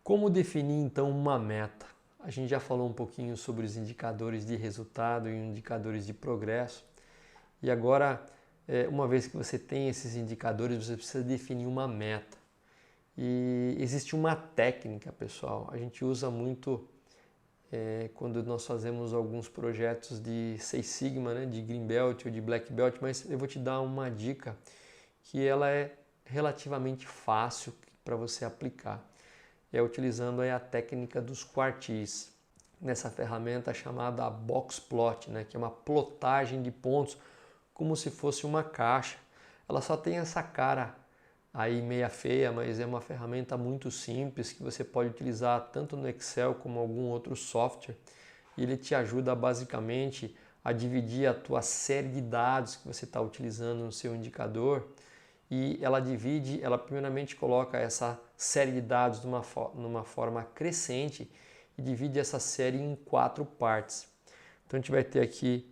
Como definir então uma meta? A gente já falou um pouquinho sobre os indicadores de resultado e indicadores de progresso. E agora, uma vez que você tem esses indicadores, você precisa definir uma meta. E existe uma técnica, pessoal. A gente usa muito quando nós fazemos alguns projetos de Six Sigma, né, de Green Belt ou de Black Belt, mas eu vou te dar uma dica que ela é relativamente fácil para você aplicar. É utilizando aí a técnica dos quartis, nessa ferramenta chamada Boxplot, né, que é uma plotagem de pontos, como se fosse uma caixa. Ela só tem essa cara aí meia feia, mas é uma ferramenta muito simples que você pode utilizar tanto no Excel como algum outro software. E ele te ajuda basicamente a dividir a tua série de dados que você está utilizando no seu indicador. E ela primeiramente coloca essa série de dados numa forma crescente e divide essa série em 4 partes. Então a gente vai ter aqui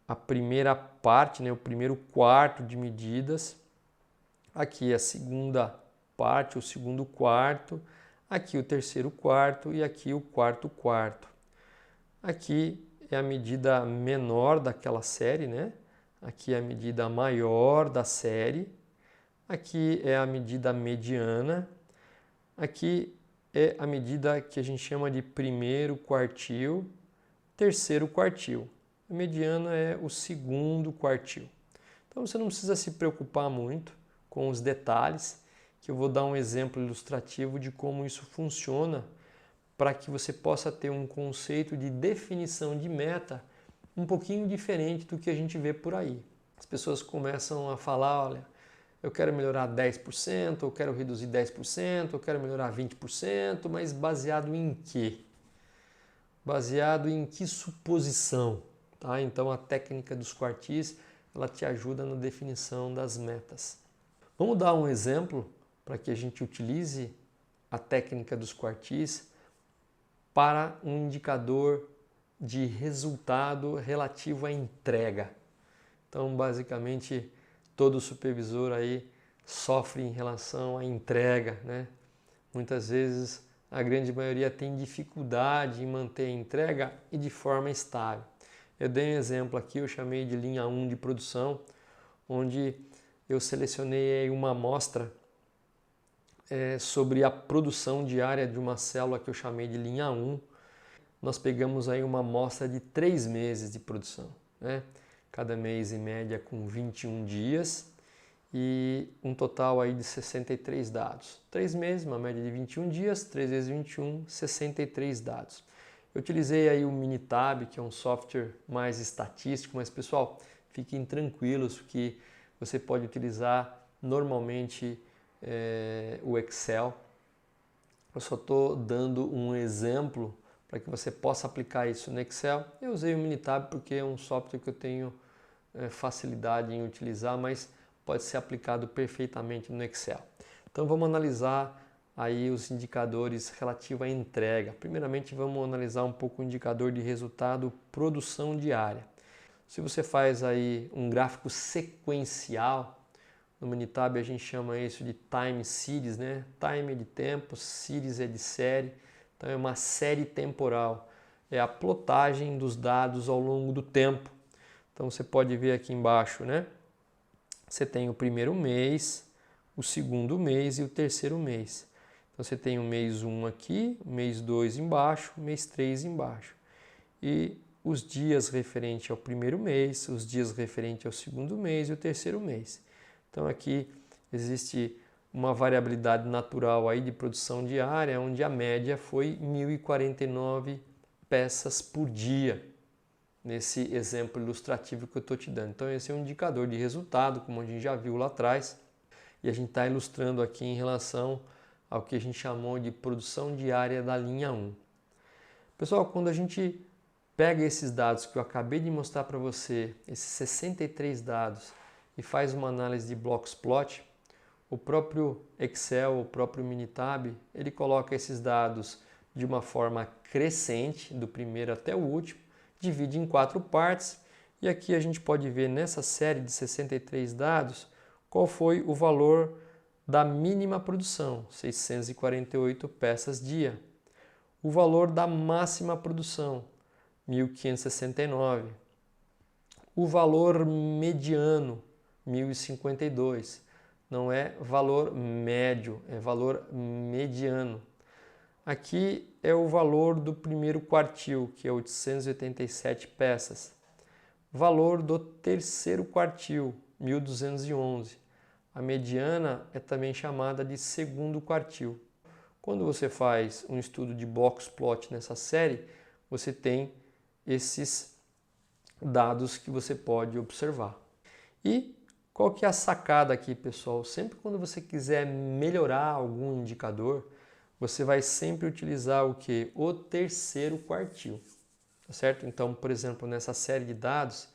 a primeira parte, né, o primeiro quarto de medidas, aqui a segunda parte, o segundo quarto, aqui o terceiro quarto e aqui o quarto quarto. Aqui é a medida menor daquela série, né? Aqui é a medida maior da série. Aqui é a medida mediana, aqui é a medida que a gente chama de primeiro quartil, terceiro quartil. A mediana é o segundo quartil. Então você não precisa se preocupar muito com os detalhes, que eu vou dar um exemplo ilustrativo de como isso funciona para que você possa ter um conceito de definição de meta um pouquinho diferente do que a gente vê por aí. As pessoas começam a falar, olha, eu quero melhorar 10%, eu quero reduzir 10%, eu quero melhorar 20%, mas baseado em quê? Baseado em que suposição? Tá? Então a técnica dos quartis, ela te ajuda na definição das metas. Vamos dar um exemplo para que a gente utilize a técnica dos quartis para um indicador de resultado relativo à entrega. Então, basicamente, todo supervisor aí sofre em relação à entrega, né? Muitas vezes a grande maioria tem dificuldade em manter a entrega e de forma estável. Eu dei um exemplo aqui, eu chamei de linha 1 de produção, onde eu selecionei aí uma amostra sobre a produção diária de uma célula que eu chamei de linha 1. Nós pegamos aí uma amostra de 3 meses de produção, né? Cada mês em média com 21 dias e um total aí de 63 dados. 3 meses, uma média de 21 dias, 3 vezes 21, 63 dados. Eu utilizei aí o Minitab, que é um software mais estatístico, mas pessoal, fiquem tranquilos que você pode utilizar normalmente o Excel. Eu só estou dando um exemplo para que você possa aplicar isso no Excel. Eu usei o Minitab porque é um software que eu tenho facilidade em utilizar, mas pode ser aplicado perfeitamente no Excel. Então vamos analisar aí os indicadores relativos à entrega. Primeiramente vamos analisar um pouco o indicador de resultado produção diária. Se você faz aí um gráfico sequencial, no Minitab a gente chama isso de time series, né? Time é de tempo, series é de série, então é uma série temporal. É a plotagem dos dados ao longo do tempo. Então você pode ver aqui embaixo, né? Você tem o primeiro mês, o segundo mês e o terceiro mês. Então você tem o mês 1 aqui, o mês 2 embaixo, o mês 3 embaixo. E os dias referentes ao primeiro mês, os dias referentes ao segundo mês e o terceiro mês. Então aqui existe uma variabilidade natural aí de produção diária, onde a média foi 1.049 peças por dia, nesse exemplo ilustrativo que eu estou te dando. Então esse é um indicador de resultado, como a gente já viu lá atrás, e a gente está ilustrando aqui em relação ao que a gente chamou de produção diária da linha 1. Pessoal, quando a gente pega esses dados que eu acabei de mostrar para você, esses 63 dados, e faz uma análise de Boxplot, o próprio Excel, o próprio Minitab, ele coloca esses dados de uma forma crescente, do primeiro até o último, divide em 4 partes, e aqui a gente pode ver nessa série de 63 dados qual foi o valor da mínima produção, 648 peças dia. O valor da máxima produção, 1.569. O valor mediano, 1.052. Não é valor médio, é valor mediano. Aqui é o valor do primeiro quartil, que é 887 peças. Valor do terceiro quartil, 1.211. A mediana é também chamada de segundo quartil. Quando você faz um estudo de box plot nessa série, você tem esses dados que você pode observar. E qual que é a sacada aqui, pessoal? Sempre quando você quiser melhorar algum indicador, você vai sempre utilizar o que? O terceiro quartil, tá certo? Então, por exemplo, nessa série de dados,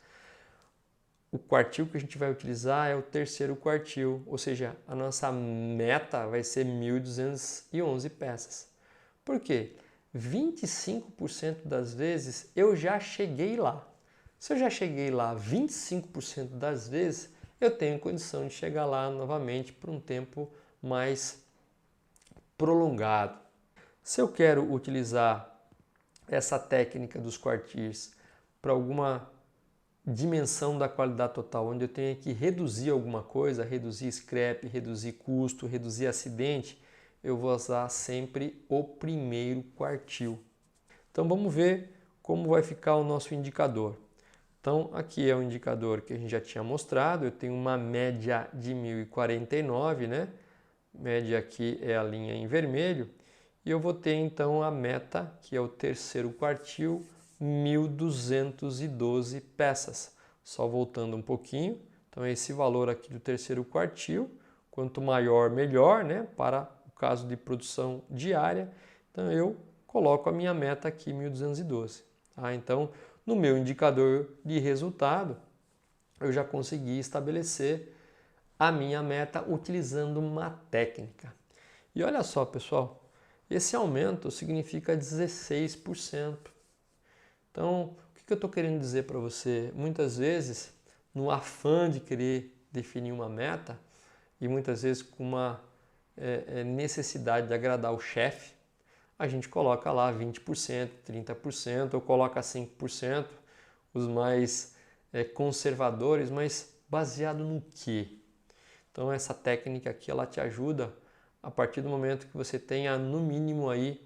o quartil que a gente vai utilizar é o terceiro quartil, ou seja, a nossa meta vai ser 1.211 peças. Por quê? 25% das vezes eu já cheguei lá. Se eu já cheguei lá 25% das vezes, eu tenho condição de chegar lá novamente por um tempo mais prolongado. Se eu quero utilizar essa técnica dos quartis para alguma dimensão da qualidade total, onde eu tenho que reduzir alguma coisa, reduzir scrap, reduzir custo, reduzir acidente, eu vou usar sempre o primeiro quartil. Então vamos ver como vai ficar o nosso indicador. Então aqui é o indicador que a gente já tinha mostrado, eu tenho uma média de 1.049, né? Média aqui é a linha em vermelho, e eu vou ter então a meta, que é o terceiro quartil, 1.212 peças. Só voltando um pouquinho, então esse valor aqui do terceiro quartil, quanto maior melhor, né, para o caso de produção diária, então eu coloco a minha meta aqui 1.212. Tá? Então, no meu indicador de resultado, eu já consegui estabelecer a minha meta utilizando uma técnica. E olha só, pessoal, esse aumento significa 16%. Então, o que eu estou querendo dizer para você? Muitas vezes, no afã de querer definir uma meta, e muitas vezes com uma necessidade de agradar o chefe, a gente coloca lá 20%, 30%, ou coloca 5%, os mais conservadores, mas baseado no quê? Então essa técnica aqui ela te ajuda a partir do momento que você tenha no mínimo aí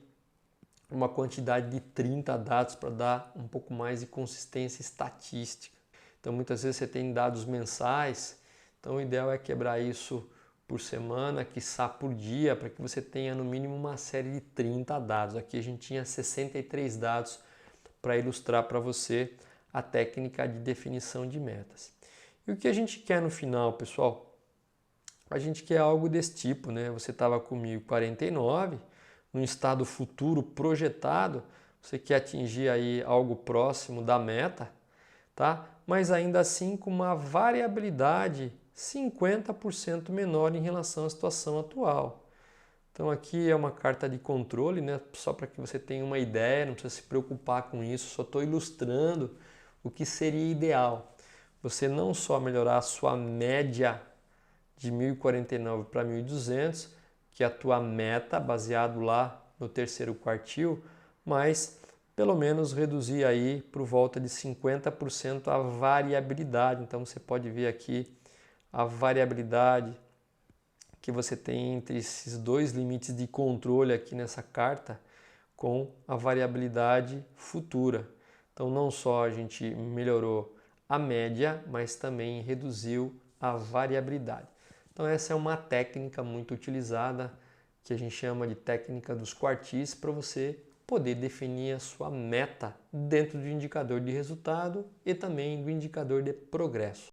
uma quantidade de 30 dados para dar um pouco mais de consistência estatística. Então muitas vezes você tem dados mensais, então o ideal é quebrar isso por semana, quiçá por dia, para que você tenha no mínimo uma série de 30 dados. Aqui a gente tinha 63 dados para ilustrar para você a técnica de definição de metas. E o que a gente quer no final, pessoal? A gente quer algo desse tipo, né? Você estava com 1.049, no estado futuro projetado, você quer atingir aí algo próximo da meta, tá? Mas ainda assim com uma variabilidade 50% menor em relação à situação atual. Então aqui é uma carta de controle, né? Só para que você tenha uma ideia, não precisa se preocupar com isso, só estou ilustrando o que seria ideal. Você não só melhorar a sua média de 1.049 para 1.200, que é a tua meta, baseado lá no terceiro quartil, mas pelo menos reduzir aí por volta de 50% a variabilidade. Então você pode ver aqui a variabilidade que você tem entre esses dois limites de controle aqui nessa carta com a variabilidade futura. Então não só a gente melhorou a média, mas também reduziu a variabilidade. Então essa é uma técnica muito utilizada que a gente chama de técnica dos quartis para você poder definir a sua meta dentro do indicador de resultado e também do indicador de progresso.